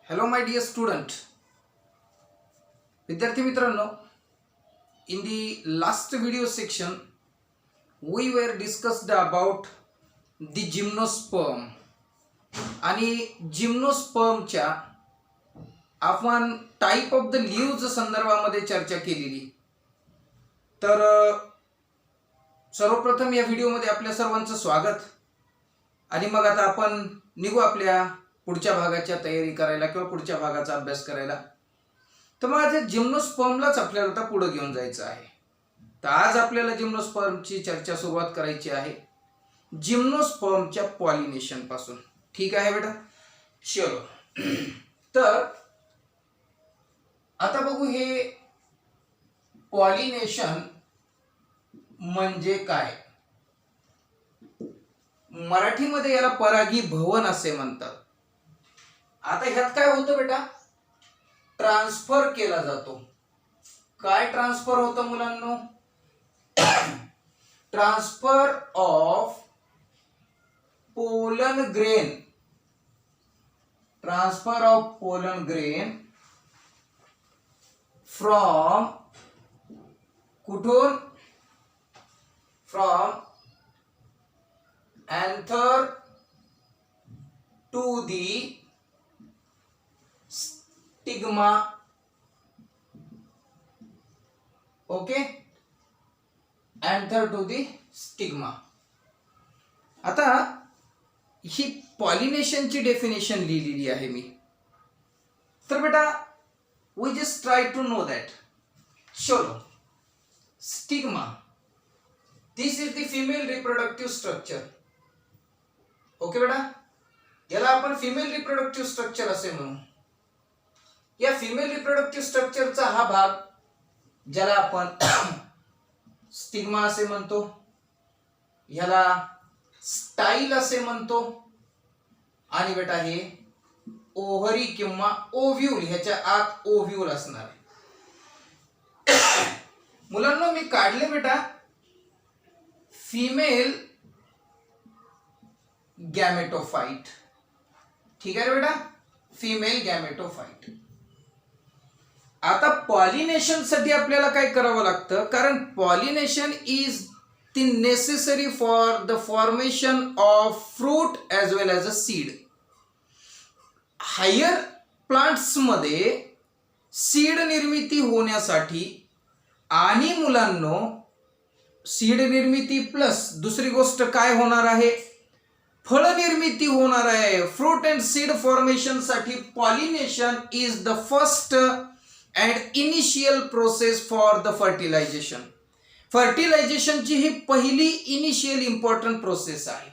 Hello my dear student. विद्यार्थी मित्रांनो, in the last video section we were discussed about the gymnosperm आणि जिम्नोस्पर्मच्या आपण type of the leaves संदर्भामध्ये चर्चा केलेली. तर सर्वप्रथम या व्हिडिओमध्ये आपल्या सर्वांचं स्वागत. आणि मग आता आपण निघू आपल्या पुढच्या भागाच्या तयारी करायला किंवा पुढच्या भागाचा अभ्यास करायला. तर मग आज जिम्नोस्पर्मलाच आपल्याला आता पुढे घेऊन जायचं आहे. तर आज आपल्याला जिम्नोस्पर्मची चर्चा सुरुवात करायची आहे जिम्नोस्पर्मच्या पॉलिनेशन पासून. ठीक आहे बेटा, चलो. तर आता बघू हे पॉलिनेशन म्हणजे काय. मराठीमध्ये याला परागीभवन असे म्हणतात. आता ह्यात काय होतं बेटा, ट्रान्सफर केला जातो. काय ट्रान्सफर होतं मुलांनो? Transfer of pollen grain. Transfer of pollen grain from कुठून? From anther to the stigma. Okay, anther to the stigma. आता ही पॉलिनेशनची डेफिनेशन लिहिलेली आहे मी. तर बेटा we just try to know that. चलो, stigma, this is the female reproductive structure. Okay बेटा, याला आपण फिमेल रिप्रोडक्टिव्ह स्ट्रक्चर असे म्हणू. या फिमेल रिप्रोडक्टिव्ह स्ट्रक्चरचा हा भाग ज्याला आपण स्टिग्मा असे म्हणतो, याला स्टाईल असे म्हणतो. आणि बेटा हे ओव्हरी किंवा ओव्ह्यूल, ह्याच्या आत ओव्ह्यूल असणार. मुलांना मी काढले बेटा फीमेल गॅमेटोफाइट. ठीक आहे बेटा, फिमेल गॅमेटोफाइट. आता पॉलिनेशन साठी आपल्याला काय करावं लागतं, कारण pollination is the necessary for the formation of fruit as well as a seed. Higher plants मध्ये सीड निर्मिती होण्यासाठी आणि मुलांनो सीड निर्मिती प्लस दुसरी गोष्ट काय होणार आहे, फळ निर्मिती होणार आहे. फ्रूट अँड सीड फॉर्मेशन साठी pollination is the first and initial process for the fertilization. फर्टिलायझेशनची ही पहिली इनिशियल इम्पॉर्टंट प्रोसेस आहे.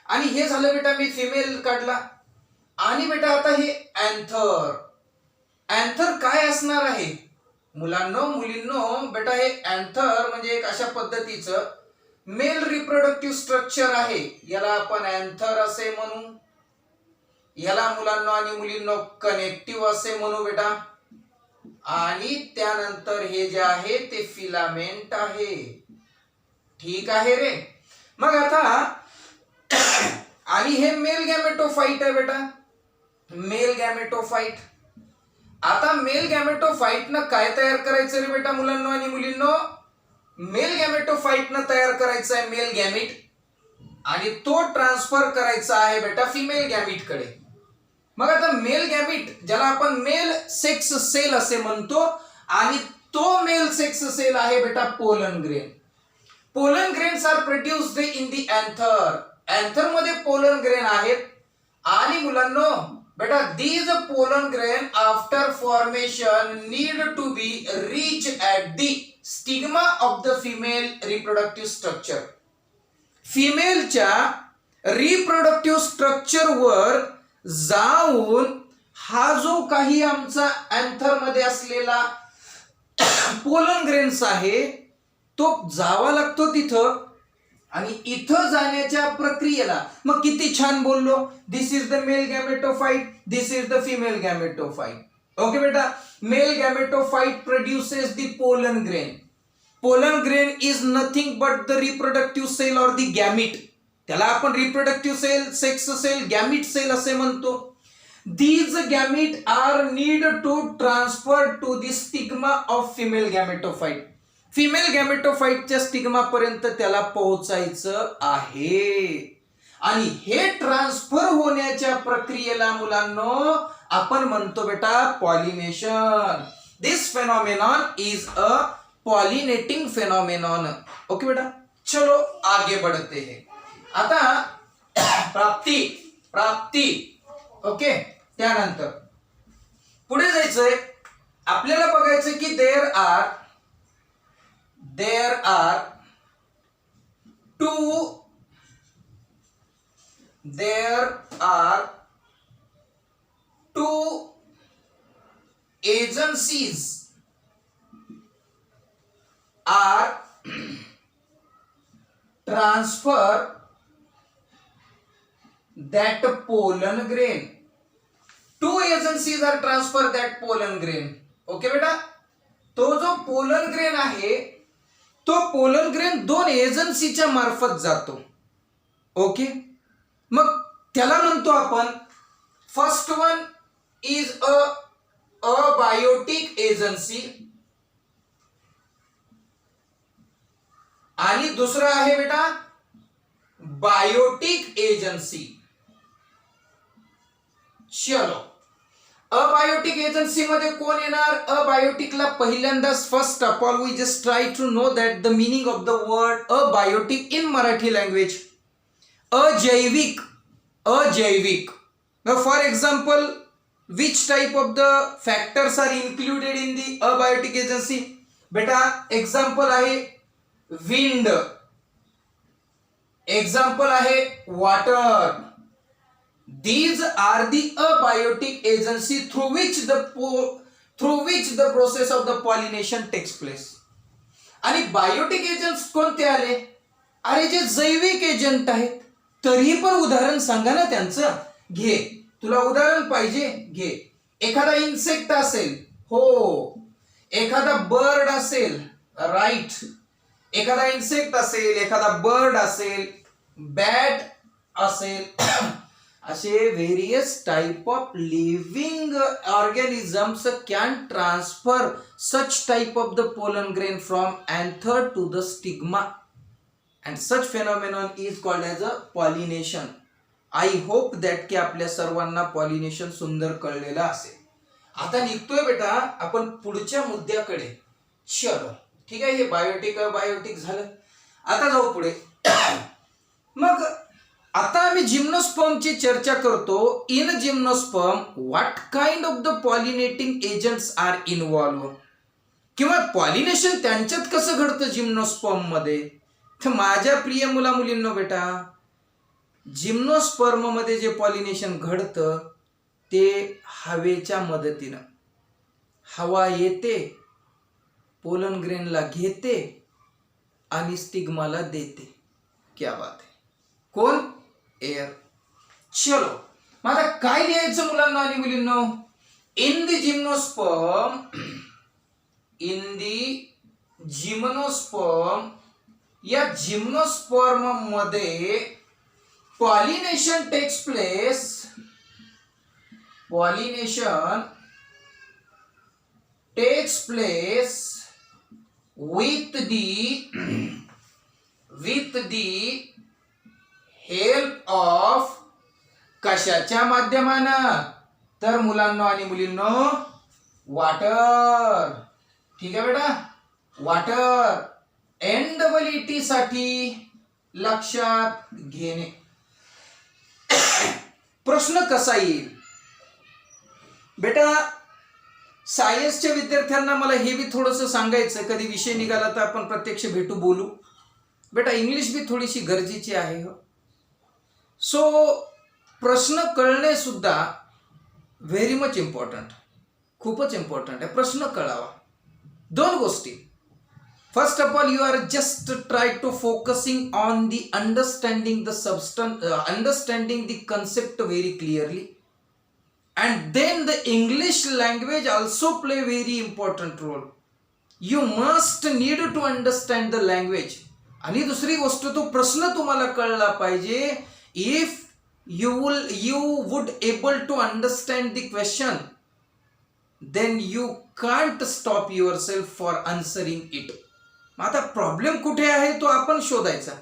आणि हे झालं बेटा, मी फिमेल काढला. आणि बेटा आता हे अँथर. अँथर काय असणार आहे मुलांनो मुलींनो? बेटा हे अँथर म्हणजे एक अशा पद्धतीचं मेल रिप्रोडक्टिव्ह स्ट्रक्चर आहे. याला आपण अँथर असे म्हणू. याला मुलांनो आणि मुलींनो कनेक्टिव्ह असे म्हणू बेटा. आणि त्यानंतर हे जे आहे ते फिलामेंट आहे. ठीक आहे रे. मग आता आणि हे मेल गॅमेटोफाइट आहे बेटा, मेल गॅमेटोफाइट. आता मेल गॅमेटोफाइट न काय तयार करायचं रे बेटा मुलांनो आणि मुलींनो? मेल गॅमेटोफाइट न तयार करायचा आहे मेल गॅमिट, आणि तो ट्रान्सफर करायचा आहे बेटा फिमेल गॅमिट कडे. मग आता मेल गॅमिट ज्याला आपण मेल सेक्स सेल असे म्हणतो, आणि तो मेल सेक्स सेल आहे बेटा pollen grain. Pollen grains are produced in the anther. Anther मध्ये पोलन ग्रेन आहेत. आणि मुलांनो बेटा these pollen grain after formation need to be reached at the stigma of the female reproductive structure. फिमेलच्या reproductive structure वर जाऊन हा जो काही आमचा अँथर मध्ये असलेला पोलन ग्रेन्स आहे तो जावा लागतो तिथं. आणि इथं जाण्याच्या प्रक्रियेला मग किती छान बोललो, this is the male gametophyte, this is the female gametophyte. Okay बेटा, male gametophyte produces the pollen grain. Pollen grain is nothing but the reproductive cell or the gamete. त्याला आपण reproductive cell, sex cell, gamete cell असे म्हणतो. these gamete are need to transfer to the stigma of female gametophyte. Female गॅमेटोफाईटच्या stigma पर्यंत त्याला पोहोचायचं आहे आणि हे ट्रान्सफर होण्याच्या प्रक्रियेला मुलांनो आपण म्हणतो बेटा pollination. This phenomenon is a pollinating phenomenon. Okay बेटा, चलो आगे बढ़ते हैं. आता प्राप्ती प्राप्ती ओके, त्यानंतर पुढे जायचंय. आपल्याला बघायचं की there are two agencies are transfer that pollen grain. Two agencies are transfer that pollen grain. Okay बेटा, तो जो पोलन ग्रेन आहे तो पोलन ग्रेन दोन एजन्सीच्या मार्फत जातो. ओके, मग त्याला म्हणतो आपण first one is a biotic agency आणि दुसरा आहे बेटा बायोटिक एजन्सी. चलो, अबायोटिक एजन्सी मध्ये कोण येणार? अबायोटिकला पहिल्यांदाच first of all we just try to know that the meaning of the word abiotic in Marathi language. अजैविक, अजैविक. For example which type of the factors are included in the abiotic agency? बेटा example आहे wind, example आहे water. These are the abiotic agency through which the process of the pollination takes place. आणि Biotique agents कोणते आले? अरे जे जैविक agent आहेत. तरीही पण उदाहरण सांगा ना त्यांचं. घे, तुला उदाहरण पाहिजे, घे. एखादा इन्सेक्ट असेल, हो. एखादा बर्ड असेल, राईट. एखादा इन्सेक्ट असेल, एखादा बर्ड असेल, बॅट असेल, असे various type of living organisms can transfer such type of the pollen grain from anther to the stigma and such phenomenon is called as a pollination. I hope that की आपल्या सर्वांना pollination सुंदर कळलेलं असेल. आता निघतोय बेटा आपण पुढच्या मुद्द्याकडे. चलो ठीक आहे, हे बायोटिक बायोटिक झालं. आता जाऊ पुढे. मग आता आम्ही जिम्नोस्पर्मची चर्चा करतो. In gymnosperm what kind of the pollinating agents are involve, किंवा पॉलिनेशन त्यांच्यात कसं घडतं जिम्नोस्पर्म मध्ये. तर माझ्या प्रिय मुला मुलींनो बेटा, जिम्नोस्पर्म मध्ये जे पॉलिनेशन घडतं ते हवेच्या मदतीनं. हवा येते, पोलन ग्रेनला घेते आणि स्टिग्माला देते. क्या बात है. कोण? एअर. चलो, मग आता काय लिहायचं मुलांना आणि मुलींनो? In the gymnosperm, in the gymnosperm, या जिम्नोस्पर्म मध्ये pollination takes place, pollination takes place with the help of कशाच्या माध्यमानं? तर मुलांनो आणि मुलींनो वॉटर. ठीक आहे बेटा, वॉटर. NEET साठी लक्षात घेणे. प्रश्न कसा येईल बेटा? सायन्सच्या विद्यार्थ्यांना मला हे बी थोडंसं सांगायचं, कधी विषय निघाला तर आपण प्रत्यक्ष भेटू, बोलू. बेटा इंग्लिश बी थोडीशी गरजेची आहे हो. सो प्रश्न कळणे सुद्धा व्हेरी मच इम्पॉर्टंट, खूपच इम्पॉर्टंट आहे. प्रश्न कळावा. दोन गोष्टी. First of all, you are just try to focusing on the understanding the substance, understanding the concept very clearly. And then the English language also play very important role. You must need to understand the language. आणि दुसरी गोष्ट, तो प्रश्न तुम्हाला कळला पाहिजे. If you would able to understand the question, then you can't stop yourself for answering it. मग आता प्रॉब्लेम कुठे आहे तो आपण शोधायचा.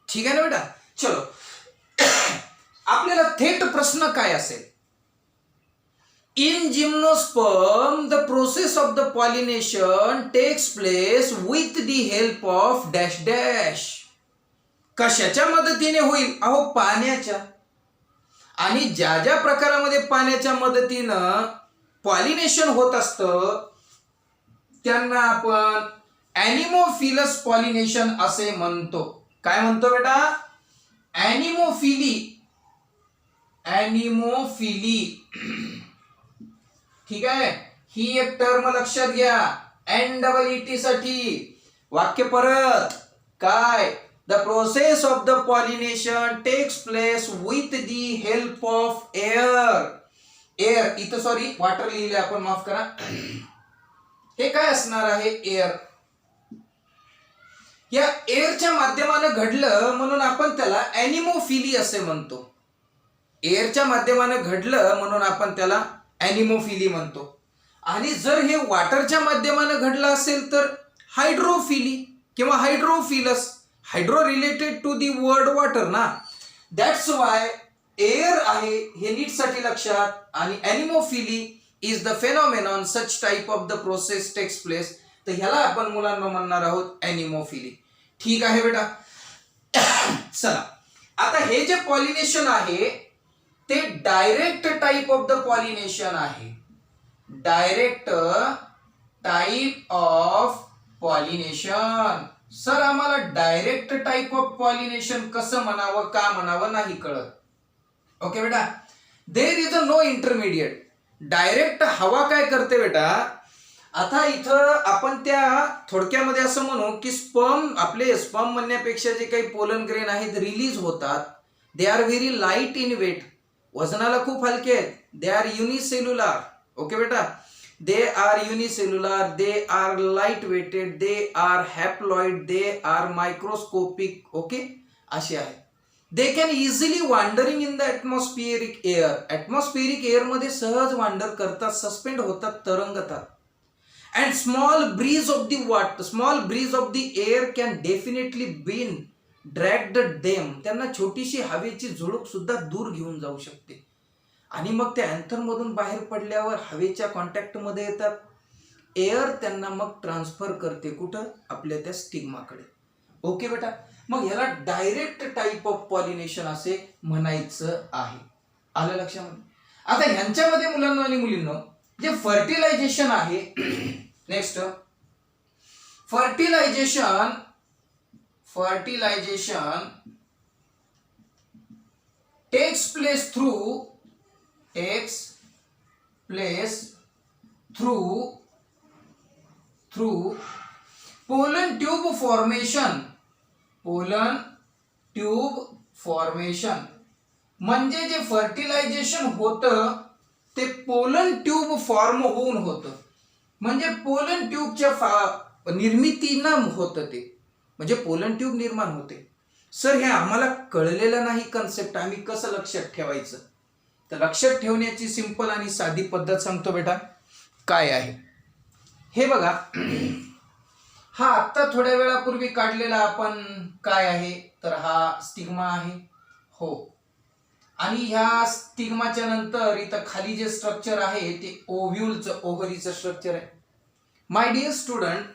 ठीक आहे ना बेटा. चलो आपल्याला थेट प्रश्न काय असेल. In gymnosperm, the process of the pollination takes place with the help of dash dash. कशाच्या मदतीने होईल? अहो पाण्याच्या. आणि ज्या ज्या प्रकारामध्ये पाण्याच्या मदतीनं पॉलिनेशन होत असतं त्यांना आपण ॲनिमोफिलस पॉलिनेशन असे म्हणतो. काय म्हणतो बेटा? ॲनिमोफिली. ॲनिमोफिली. ठीक आहे. ही एक टर्म लक्षात घ्या. NEET साठी. वाक्य परत. काय? The process of the pollination takes place with the help of air. Air इथं सॉरी वॉटर लिहिले आपण, माफ करा. हे काय असणार आहे? एअर. या एअरच्या माध्यमाने घडलं म्हणून आपण त्याला ॲनिमोफिली असे म्हणतो. एअरच्या माध्यमाने घडलं म्हणून आपण त्याला ॲनिमोफिली म्हणतो. आणि जर हे वॉटरच्या माध्यमाने घडलं असेल तर हायड्रोफिली किंवा hydrophilous. Hydro related to the word water ना. दॅट्स वाय एअर आहे हे नीट साठी लक्षात. आणि anemophily is the phenomenon such type of the process takes place. तर ह्याला आपण मुलांना म्हणणार आहोत ॲनिमोफिली. ठीक आहे बेटा. चला आता हे जे पॉलिनेशन आहे ते direct type of the pollination आहे. Direct type of pollination. Sir आम्हाला डायरेक्ट टाइप ऑफ पॉलिनेशन कसं म्हणावं का म्हणावं नाही कळत. ओके बेटा. There is a no intermediate. Direct हवा काय करते बेटा? आता इथं आपण त्या थोडक्यामध्ये असं म्हणू की आपले स्पर्म म्हणण्यापेक्षा जे काही पोलन ग्रेन आहेत रिलीज होतात. They are very light in weight. वजनाला खूप हलके आहेत. They are unicellular. ओके बेटा. They are unicellular. They are light weighted. They are haploid. They are microscopic. Okay असे आहे. They can easily wandering in the atmospheric air. Atmospheric air मध्ये सहज wander करतात, सस्पेंड होतात, तरंगतात. And small breeze of the air can definitely been dragged them. त्यांना छोटीशी हवेची झुळूक सुद्धा दूर घेऊन जाऊ शकते. आणि मग त्या अँथर मधून बाहेर पडल्यावर हवेच्या कॉन्टॅक्ट मध्ये येतात. एअर त्यांना मग ट्रान्सफर करते कुठं? आपल्या त्या स्टिग्माकडे. ओके बेटा. मग याला डायरेक्ट टाइप ऑफ पॉलिनेशन असे म्हणायचं आहे. आलं लक्षामध्ये. आता ह्यांच्यामध्ये मुलांना आणि मुलींना जे फर्टिलायझेशन आहे. Next fertilisation takes place through pollen tube formation. म्हणजे जे फर्टिलायझेशन होतं ते पोलन ट्यूब फॉर्म होऊन होतं. म्हणजे पोलन ट्यूबच्या निर्मितीनं होतं ते. म्हणजे पोलन ट्यूब निर्माण होते. सर हे आम्हाला कळलेलं नाही कन्सेप्ट. आम्ही कसं लक्षात ठेवायचं? तर लक्षात ठेवण्याची सिंपल आणि साधी पद्धत सांगतो बेटा. काय आहे हे बघा. हा आत्ता थोड्या वेळापूर्वी काढलेला आपण काय आहे तर हा स्टिग्मा आहे. हो. आणि ह्या स्टिग्माच्या नंतर इथं खाली जे स्ट्रक्चर आहे ते ओव्ह्यूलचं स्ट्रक्चर आहे. My dear student,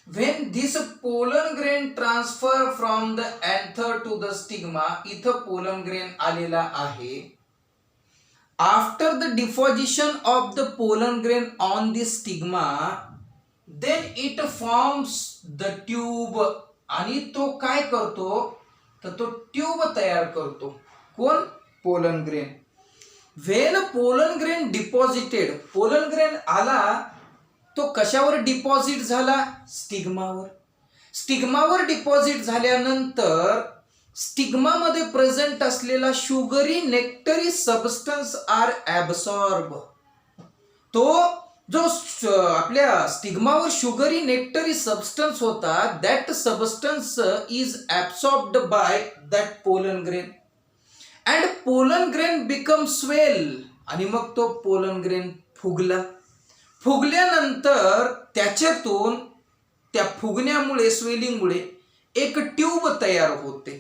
when this pollen grain transfer from the anther to the stigma, इथं pollen grain आलेला आहे. After the deposition of the pollen grain on the stigma, then it forms the tube. आणि तो काय करतो तर तो tube तयार करतो. कोण? Pollen grain. When pollen grain deposited, pollen grain आला तो कशावर डिपॉझिट झाला? स्टिग्मावर. स्टिग्मावर डिपॉझिट झाल्यानंतर स्टिग्मामध्ये प्रेझेंट असलेला शुगरी नेक्टरी सबस्टन्स आर ॲब्सॉर्ब. तो जो आपल्या स्टिग्मावर शुगरी नेक्टरी सबस्टन्स होता, that substance is absorbed bye that pollen grain. And pollen grain become swell. आणि मग तो पोलन ग्रेन फुगला. फुगल्यानंतर त्याच्यातून त्या फुगण्यामुळे स्वेलिंगमुळे एक ट्यूब तयार होते.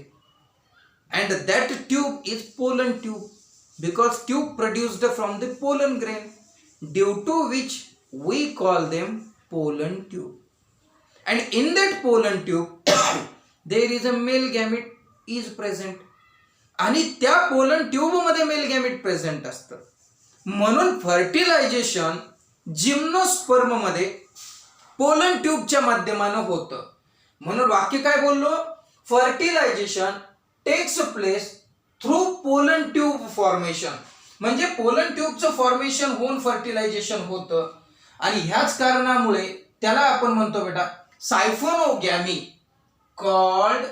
And that tube is pollen tube because tube produced from the pollen grain due to which we call them pollen tube. And in that pollen tube there is a male gamete is present. आणि त्या pollen tube मध्ये male gamete present असतं. म्हणून fertilisation gymnosperm मध्ये pollen ट्यूबच्या माध्यमानं होतं. म्हणून वाक्य काय बोललो, fertilisation takes place through pollen tube formation. म्हणजे पोलन ट्यूबचं फॉर्मेशन होऊन फर्टिलायझेशन होतं. आणि ह्याच कारणामुळे त्याला आपण म्हणतो बेटा सायफोनोगॅमी, कॉल्ड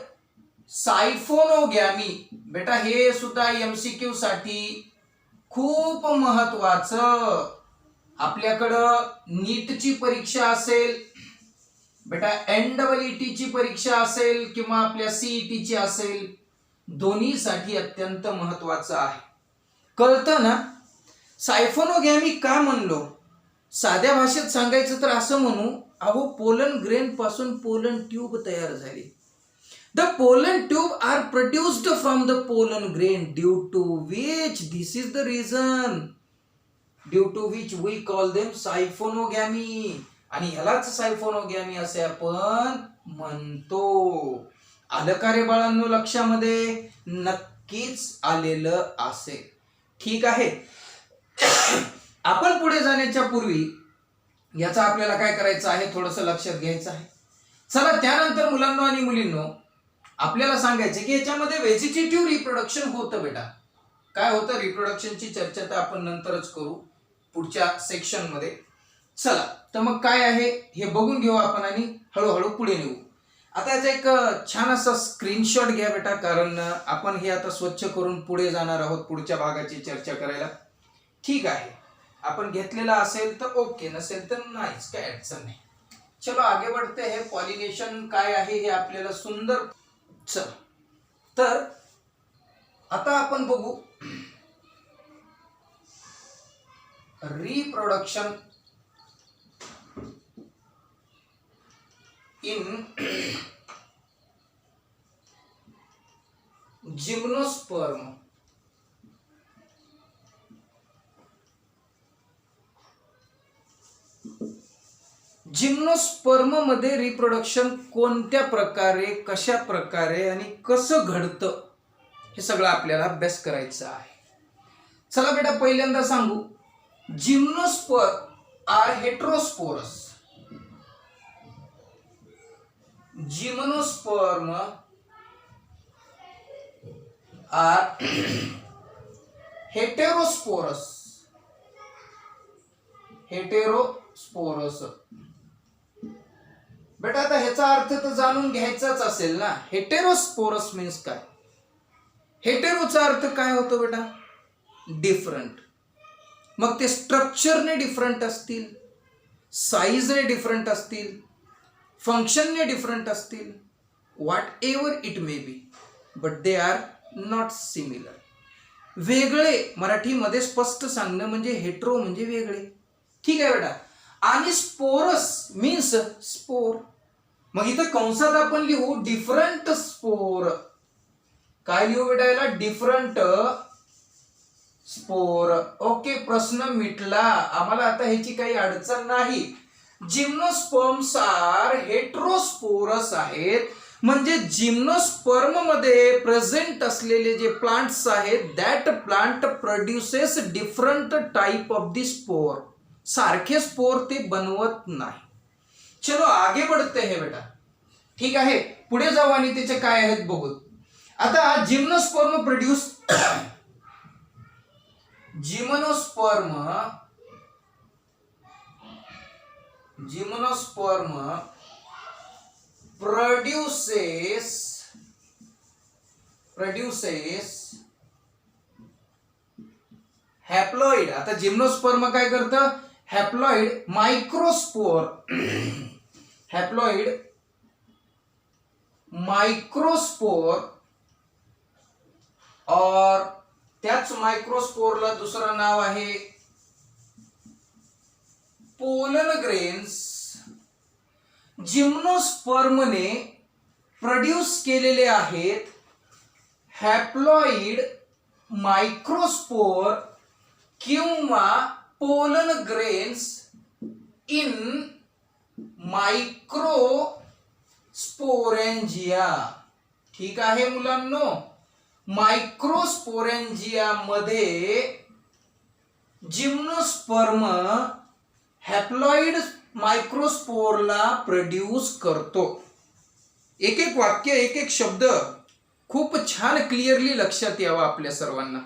सायफोनोगॅमी. बेटा हे सुद्धा एमसीक्यू साठी खूप महत्वाचं. आपल्याकडं नीटची परीक्षा असेल बेटा, NEET ची परीक्षा असेल किंवा आपल्या CET ची असेल, दोन्हीसाठी अत्यंत महत्वाचं आहे. कळतं ना? सायफोनोगॅमी का म्हणलो? साध्या भाषेत सांगायचं तर असं म्हणू, अहो पोलन ग्रेन पासून पोलन ट्यूब तयार झाली. The pollen tube are produced from the pollen grain due to which this is the reason due to which we call them सायफोनोगॅमी. आणि ह्यालाच सायफोनोगॅमी असे आपण म्हणतो. आलं का रे बाळांनो लक्षामध्ये? नक्कीच आलेलं असेल. ठीक आहे. आपण पुढे जाण्याच्या पूर्वी याचा आपल्याला काय करायचं आहे थोडंसं लक्षात घ्यायचं आहे. चला त्यानंतर मुलांनो आणि मुलींनो आपल्याला सांगायचं की याच्यामध्ये व्हेजिटेटिव्ह रिप्रोडक्शन होतं बेटा. काय होतं रिप्रोडक्शनची चर्चा तर आपण नंतरच करू पुढच्या सेक्शन मध्ये. चला तर मग काय आहे हे बघून घेऊ आपण आणि हळूहळू पुढे नेऊ. आता याचा एक छान असा स्क्रीनशॉट घ्या बेटा, कारण आपण हे आता स्वच्छ करून पुढे जाणार आहोत पुढच्या भागाची चर्चा करायला. ठीक आहे, आपण घेतलेला असेल तर ओके, नसेल तर नाहीच, काय अडचण नाही. चलो आगे बढ़ते हैं. पॉलिनेशन काय आहे हे आपल्याला सुंदर. चल तर आता आपण बघू रिप्रोडक्शन इन जिम्नोस्पर्म. जिम्नोस्पर्म मध्ये रिप्रोडक्शन कोणत्या प्रकारे, कशा प्रकारे आणि कसं घडतं हे सगळं आपल्याला अभ्यास करायचं आहे. चला बेटा पहिल्यांदा सांगू, gymnosperm are heterosporous. Gymnosperm are heterosporous. Heterosporous बेटा आता ह्याचा अर्थ तर जाणून घ्यायचाच असेल ना. हेटेरोस्पोरस मीन्स काय? हेटेरोचा अर्थ काय होतो बेटा? डिफरंट. मग ते स्ट्रक्चरने डिफरंट असतील, साईजने डिफरंट असतील, फंक्शनने डिफरंट असतील, what ever it may be, but they are not similar. वेगळे मराठीमध्ये स्पष्ट सांगणं म्हणजे हेटेरो म्हणजे वेगळे. ठीक आहे बेटा. आणि स्पोरस मीन्स स्पोर. मग इथं कंसात आपण लिहू डिफरंट स्पोर. काय लिहू बेटा याला? Different spore. ओके, प्रश्न मिटला. आम्हाला आता ह्याची काही अडचण नाही. जिम्नोस्पर्म्स आर हेटेरोस्पोरस आहेत. म्हणजे जिम्नोस्पर्म मध्ये प्रेझेंट असलेले जे प्लांट्स आहेत that plant produces different type of the spore. सारखे स्पोर ते बनवत नाही. चलो आगे बढ़ते हैं बेटा. ठीक आहे, पुढे जाऊ आणि त्याचे काय आहेत बघू. आता gymnosperm produce gymnosperm produces haploid. आता जिम्नोस्पर्म काय करतं? Haploid microspore. हॅप्लॉइड मायक्रोस्पोर और त्याच मायक्रोस्पोरला दुसरं नाव आहे पोलन ग्रेन्स. जिम्नोस्पर्मने प्रोड्यूस केलेले आहेत हॅप्लॉइड मायक्रोस्पोर किंवा पोलन ग्रेन्स इन मायक्रोस्पोरेंजिया. ठीक आहे मुलांनो, मायक्रोस्पोरेंजिया मध्ये जिम्नोस्पर्म हॅप्लॉइड मायक्रोस्पोरला प्रोड्यूस करतो. एक एक वाक्य, एक एक शब्द खूप छान क्लिअरली लक्षात यावं आपल्या सर्वांना.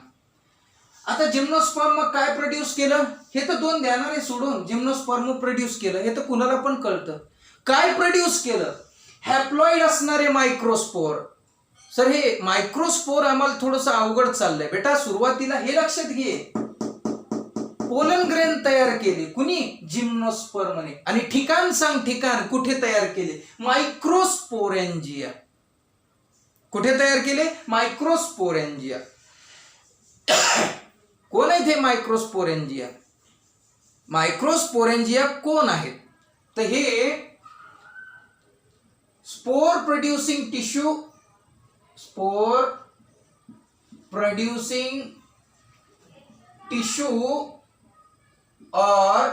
आता जिम्नोस्पर्म काय प्रोड्यूस केलं हे तर दोन ध्यानाने सोडून जिम्नोस्पर्म प्रोड्यूस केलं हे तर कुणाला पण कळतं. काय प्रोड्यूस केलं? हॅप्लॉइड असणारे मायक्रोस्पोर. सर हे मायक्रोस्पोर आम्हाला थोडंसं अवघड चाललंय बेटा. सुरुवातीला हे लक्षात घे, पोलन ग्रेन तयार केले कुणी? जिम्नोस्पर्मने. आणि ठिकाण सांग, ठिकाण कुठे तयार केले? मायक्रोस्पोरेंजिया. कुठे तयार केले? मायक्रोस्पोरेंजिया. कोण आहेत हे मायक्रोस्पोरेंजिया? मायक्रोस्पोरेंजिया कोण आहेत? तर हे spore producing tissue, spore producing tissue और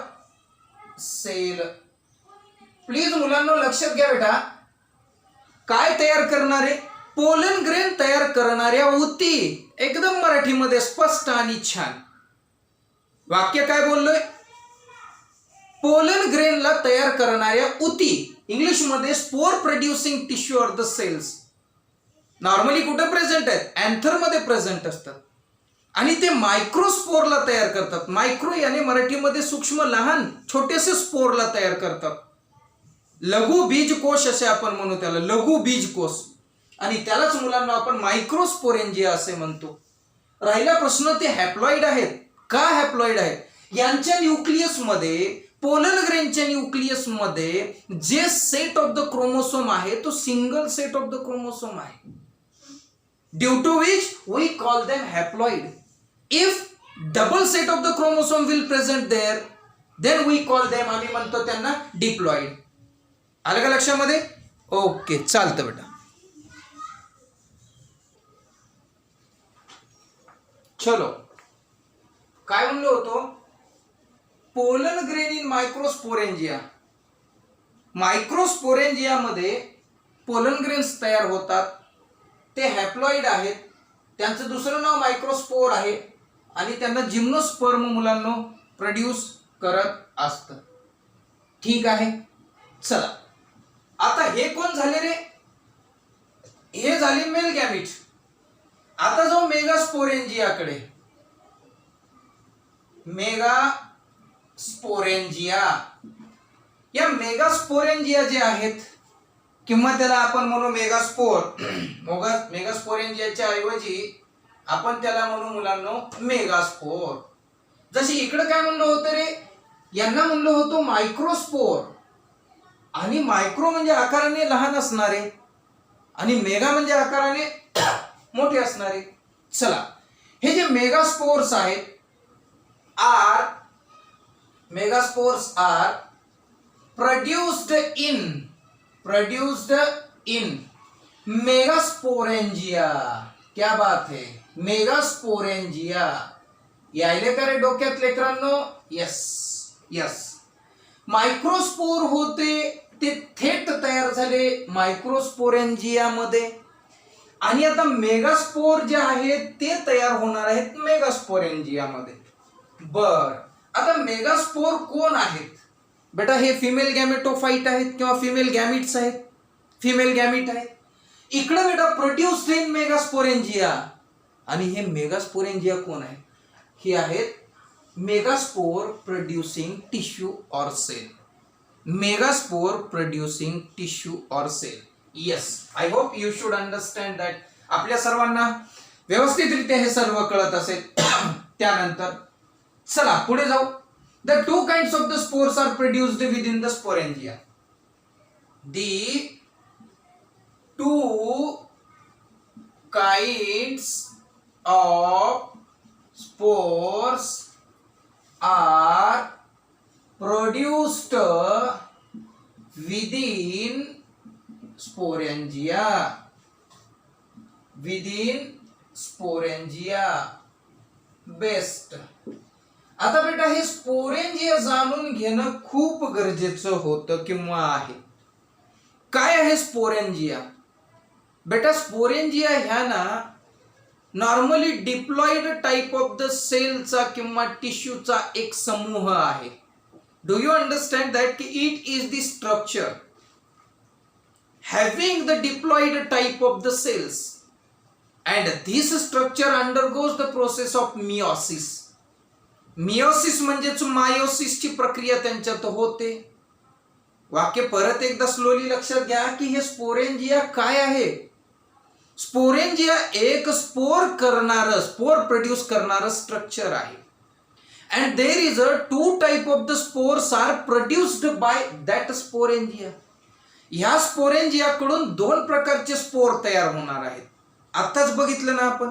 सेल. प्लीज मुलांना लक्षात घ्या बेटा, काय तयार करणारे? पोलन ग्रेन तयार करणाऱ्या ऊती. एकदम मराठीमध्ये स्पष्ट आणि छान वाक्य काय बोललोय? पोलन ग्रेनला तयार करणाऱ्या ऊती. इंग्लिश मध्ये spore producing tissue or the cells. Normally कुठे प्रेझेंट आहेत? अँथर मध्ये प्रेझेंट असतात आणि ते मायक्रोस्पोरला तयार करतात. मायक्रो याने मराठीमध्ये सूक्ष्म, लहान, छोटेसे स्पोरला तयार करतात. लघु बीजकोश असे आपण म्हणू त्याला, लघु बीजकोश. आणि त्यालाच मुलांना आपण मायक्रोस्पोरेंजिया असे म्हणतो. राहिला प्रश्न, ते हॅप्लॉइड आहेत का? हॅप्लॉइड आहेत. यांच्या न्यूक्लियस मध्ये, पोलन ग्रेनच्या न्यूक्लियस मध्ये जे सेट ऑफ द क्रोमोसोम आहे तो single set of the chromosome आहे. Due to which we call them haploid. If double set of the chromosome will present there, then we call them, आम्ही म्हणतो त्यांना diploid. आलं का लक्षामध्ये? ओके, चालतं बेटा. चलो, काय म्हणलो होतो? Pollen grain in microsporangia. Microsporangia मध्ये पोलन ग्रेन्स तयार होतात. ते हॅप्लॉइड आहेत. त्यांचं दुसरं नाव मायक्रोस्पोर आहे आणि त्यांना जिम्नोस्पर्म मुलांनो प्रोड्यूस करत असतं. ठीक आहे, चला आता हे कोण झाले रे? हे झाले मेल गॅमिट. आता जाऊ मेगास्पोरेंजियाकडे. मेगास्पोरेंजिया, या मेगास्पोरेंजिया जे आहेत किंवा त्याला आपण म्हणू मेगास्पोर. मेगास्पोरेंजियाच्या ऐवजी आपण त्याला म्हणू मुलांनो मेगास्पोर. जशी इकडे काय म्हणलं होतं रे? यांना म्हणलं होतं मायक्रोस्पोर. आणि मायक्रो म्हणजे आकाराने लहान असणारे आणि मेगा म्हणजे आकाराने मोठे असणारे. चला, हे जे मेगास्पोर्स आहेत megaspores are produced in megasporangia. क्या बात है, मेगास्पोरेंजिया. यायले का रे डोक्यात लेकरांनो? Yes yes. मायक्रोस्पोर होते ते थेट तयार झाले मायक्रोस्पोरेंजिया मध्ये आणि आता मेगास्पोर जे आहेत ते तयार होणार आहेत मेगास्पोरेंजिया मध्ये. बर, आता मेगास्पोर कोण आहेत बेटा? हे फिमेल गॅमेटोफाइट आहेत किंवा फिमेल गॅमिट्स आहेत. फिमेल गॅमिट आहेत. इकडे बेटा प्रोड्यूस्ड इन मेगास्पोरेंजिया. आणि हे मेगास्पोरेंजिया कोण आहे? हे आहेत मेगास्पोर प्रोड्यूसिंग टिश्यू और सेल. मेगास्पोर प्रोड्यूसिंग टिश्यू और cell. Yes, I hope you should understand that. आपल्या सर्वांना व्यवस्थितरित्या हे सर्व कळत असेल. त्यानंतर चला पुढे जाऊ. The two kinds of the spores are produced within the sporangia. The two kinds of spores are produced within sporangia. Best. आता बेटा हे स्पोरेंजिया जाणून घेणं खूप गरजेचं होतं किंवा आहे. काय आहे स्पोरेंजिया? बेटा स्पोरेंजिया ह्या ना normally diploid type of the सेलचा किंवा टिश्यूचा एक समूह आहे. डू यू अंडरस्टँड दॅट की it is the structure having the diploid type of the cells and this structure undergoes the process of meiosis. meiosis म्हणजेच मायोसिसची प्रक्रिया त्यांच्यात होते. वाक्य परत एकदा स्लोली लक्षात घ्या की हे स्पोरेंजिया काय आहे. स्पोरेंजिया एक स्पोर प्रोड्यूस करणारं स्ट्रक्चर आहे. and there is a two type of the spores are produced by that sporangia. ह्या स्पोरेंजियाकडून दोन प्रकारचे स्पोर तयार होणार आहेत. आताच बघितलं ना आपण.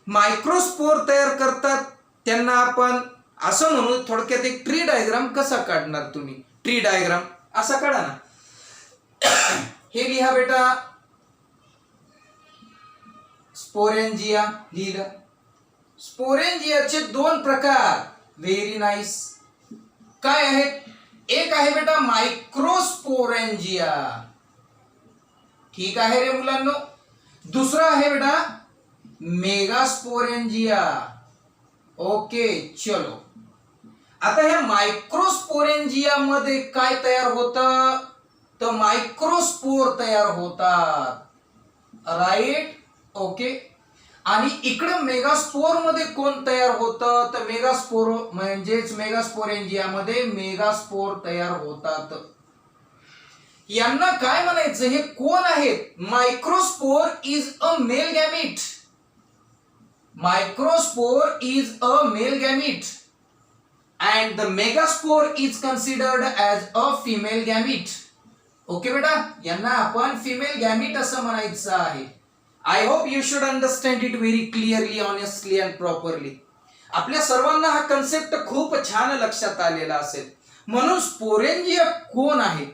मायक्रोस्पोर तयार करतात त्यांना आपण असं म्हणू. थोडक्यात एक ट्री डायग्राम कसा काढणार तुम्ही? ट्री डायग्राम असा काढा ना. हे लिहा बेटा स्पोरेंजिया लिहिलं. स्पोरेंजियाचे दोन प्रकार. Very nice. काय आहेत? एक आहे बेटा मायक्रोस्पोरेंजिया. ठीक आहे रे मुलांनो. दुसरा आहे बेटा मेगास्पोरेंजिया. ओके चलो. आता ह्या मायक्रोस्पोरेंजिया मध्ये काय तयार होतं? तर मायक्रोस्पोर तयार होतात. राईट. ओके. आणि इकडे मेगास्पोर मध्ये कोण तयार होतं? तर मेगास्पोर म्हणजेच मेगास्पोरेंजिया मध्ये मेगास्पोर तयार होतात. यांना काय म्हणायचं? हे कोण आहेत? Microspore is a male gamete. Microspore is a male gamete and the megaspore is considered as a female gamete. Okay बेटा, यांना आपण फिमेल गॅमीट असं म्हणायचं आहे. I hope you should understand it very clearly, honestly and properly. आपल्या सर्वांना हा concept खूप छान लक्षात आलेला असेल. म्हणून स्पोरेंजिया कोण आहे?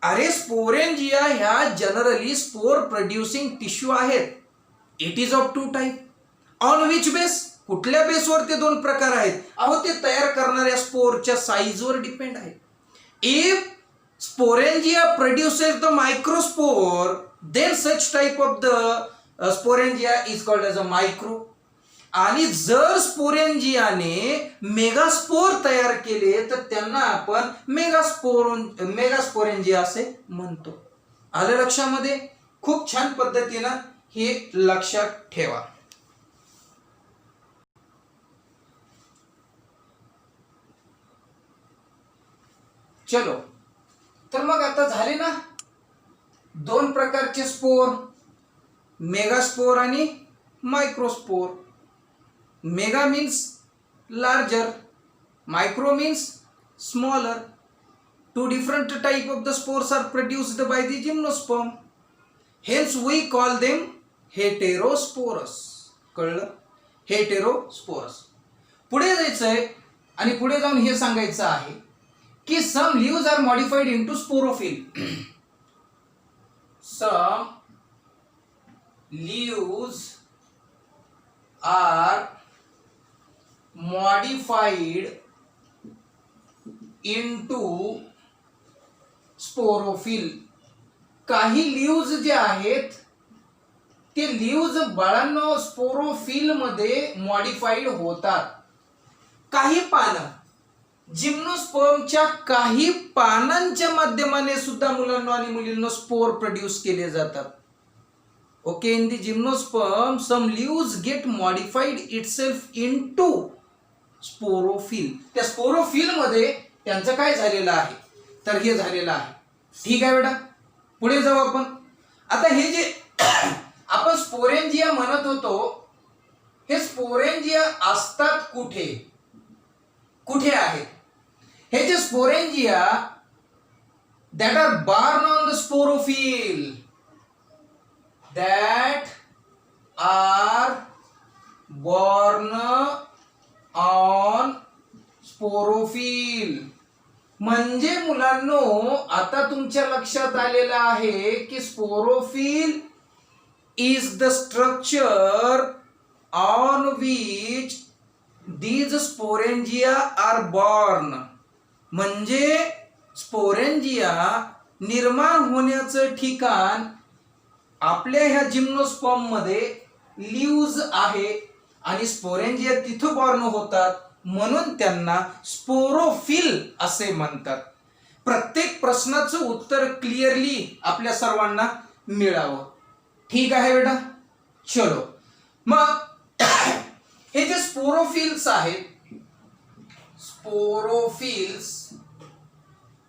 अरे स्पोरेंजिया ह्या जनरली स्पोर प्रोड्युसिंग टिश्यू आहेत. It is of two type. On which base? कुठल्या बेसवर ते दोन प्रकार आहेत? अहो ते तयार करणाऱ्या स्पोरच्या साईजवर डिपेंड आहे. If sporangia produces the microspore then such type of the sporangia is called as a micro. आणि जर स्पोरेंजियाने मेगास्पोर तयार केले तर त्यांना आपण मेगास्पोरेंजिया असे म्हणतो. आलं लक्षामध्ये? खूप छान पद्धतीनं हे लक्षात ठेवा. चलो. तर मग आता झाले ना दोन प्रकारचे स्पोर, मेगास्पोर आणि microspore. Mega means larger, micro means smaller. Two different type of the spores are produced by the gymnosperm. Hence we call them heterosporous. कळलं? हेटेरोस्पोरस. पुढे जायचंय आणि पुढे जाऊन हे सांगायचं आहे की some leaves are modified into sporophyll. Some leaves are modified into sporophyll. काही लीव्स जे आहेत ते लीव्स बाळांनो स्पोरोफिल मध्ये मॉडिफाईड होतात. काही पानं जिम्नोस्पर्मच्या काही पानांच्या माध्यमाने सुद्धा मुलांना आणि मुलींना स्पोर प्रोड्यूस केले जातात. Okay. In the gymnosperm some leaves get modified itself into sporophyll. त्या स्पोरोफिल मध्ये त्यांचं काय झालेलं आहे? तर हे झालेलं आहे. ठीक आहे बेटा, पुढे जाऊ आपण. आता हे जे आपण स्पोरेंजिया म्हणत होतो, हे स्पोरेंजिया असतात कुठे? कुठे आहेत? हे जे sporangia that are born on the sporophyll, that are born sporophyll. म्हणजे मुलांनो आता तुमच्या लक्षात आलेलं आहे की sporophyll is the structure on which these sporangia are born. म्हणजे स्पोरेंजिया निर्माण होण्याचं ठिकाण आपल्या ह्या जिम्नोस्पर्म मध्ये लीव्ज आहे आणि स्पोरेंजिया तिथं बॉर्न होतात म्हणून त्यांना स्पोरोफिल असे म्हणतात. प्रत्येक प्रश्नाचं उत्तर क्लिअरली आपल्या सर्वांना मिळावं. ठीक आहे बेटा. चलो मग हे जे स्पोरोफिल्स आहेत, स्पोरोफिल्स,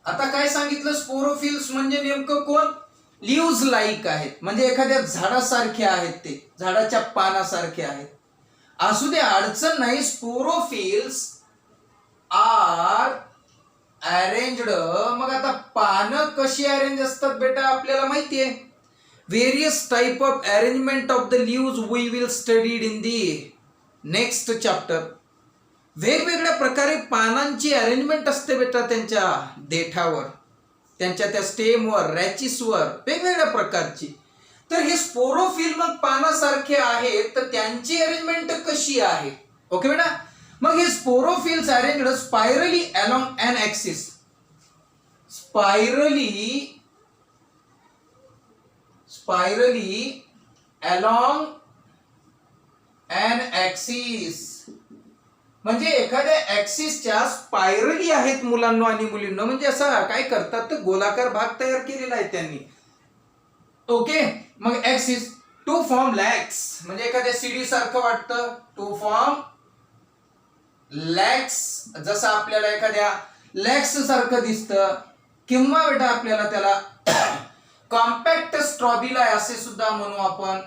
आता काय सांगितलं, स्पोरोफिल्स म्हणजे नेमकं कोण, लीव्ज लाईक आहेत, म्हणजे एखाद्या झाडासारखे आहेत, ते झाडाच्या पानासारखे आहेत. असू दे, अडचण नाही. Sporophylls are arranged. मग आता पानं कशी अरेंज असतात बेटा आपल्याला माहितीये. Various type of arrangement of the leaves we will studied in the next chapter. वेगवेगळ्या प्रकारे पानांची अरेंजमेंट असते बेटा त्यांच्या देठावर, त्यांच्या त्या स्टेमवर, रॅचिसवर, वेगवेगळ्या प्रकारची. तर हे स्पोरोफिल मग पानासारखे आहेत, तर त्यांची अरेंजमेंट कशी आहे. ओके बेटा. मग हे sporophylls arranged spirally along an axis. Spirally along an axis म्हणजे एखाद्या ऍक्सिसच्या स्पायरली आहेत मुलांनो आणि मुलींनो. म्हणजे असं काय करतात, तर गोलाकार भाग तयार केलेला आहे त्यांनी. ओके. मग ऍक्सिस टू फॉर्म लॅक्स, म्हणजे एखाद्या सीडी सारखं वाटतं. टू फॉर्म लॅक्स, जसं आपल्याला एखाद्या लॅक्स सारखं दिसतं. किंवा बेटा आपल्याला त्याला कॉम्पॅक्ट स्ट्रॉबिला असे सुद्धा म्हणू आपण.